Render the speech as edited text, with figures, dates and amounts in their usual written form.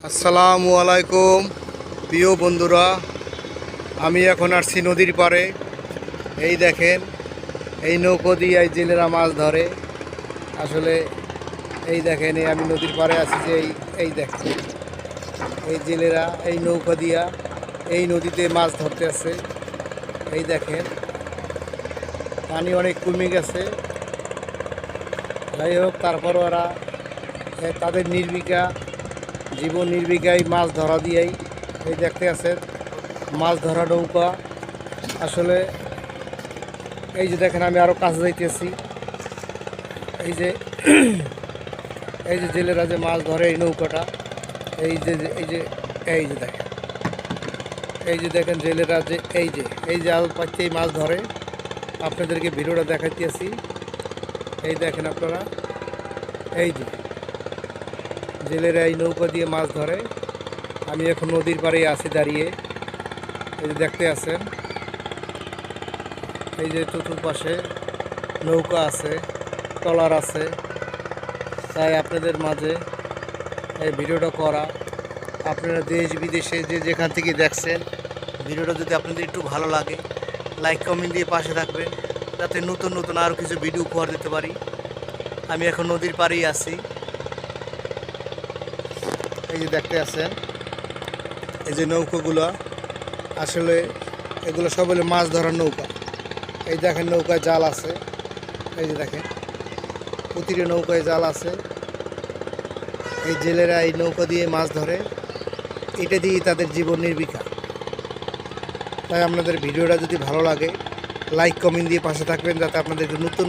আসসালামু আলাইকুম প্রিয় বন্ধুরা, আমি এখন আসছি নদীর পাড়ে। এই দেখেন, এই নৌকো দিয়ে এই জেলেরা মাছ ধরে। আসলে এই দেখেন, এই আমি নদীর পাড়ে আছি যে এই দেখেন, এই জেলেরা এই নৌকো দিয়া এই নদীতে মাছ ধরতে আছে। এই দেখেন, পানি অনেক কমে গেছে। যাই হোক, তারপর ওরা তাদের জীবন নির্বিঘ্নে মাছ ধরা দিয়েই এই দেখতে আছে মাছ ধরা নৌকা। আসলে এই যে দেখেন, আমি আরও কাছে যাইতেছি। এই যে এই যে জেলেরা যে মাছ ধরে এই নৌকাটা, এই যে এই যে এই যে দেখেন, এই যে দেখেন জেলেরা যে এই জাল পাইতেই মাছ ধরে। আপনাদেরকে ভিডিওটা দেখাইতেছি। এই দেখেন আপনারা, এই যে জেলেরা এই নৌকা দিয়ে মাছ ধরে। আমি এখন নদীর পাড়ে আছি দাঁড়িয়ে। এই যে দেখতে আছেন, এই যে চতুর্পাশে নৌকা আছে, ট্রলার আছে। তাই আপনাদের মাঝে এই ভিডিওটা করা। আপনারা দেশ বিদেশে যেখান থেকে দেখছেন, ভিডিওটা যদি আপনাদের একটু ভালো লাগে, লাইক কমেন্ট দিয়ে পাশে থাকবেন, যাতে নতুন নতুন আরও কিছু ভিডিও উপহার দিতে পারি। আমি এখন নদীর পাড়েই আছি। এই যে দেখতে আছেন, এই যে নৌকাগুলো, আসলে এগুলো সব হলো মাছ ধরার নৌকা। এই দেখেন, নৌকায় জাল আছে। এই যে দেখেন, প্রতিটা নৌকায় জাল আছে। এই জেলেরা এই নৌকা দিয়ে মাছ ধরে, এটা দিয়ে তাদের জীবন নির্বিঘ্ন। তাই আপনাদের ভিডিওটা যদি ভালো লাগে, লাইক কমেন্ট দিয়ে পাশে থাকবেন, যাতে আপনাদের নতুন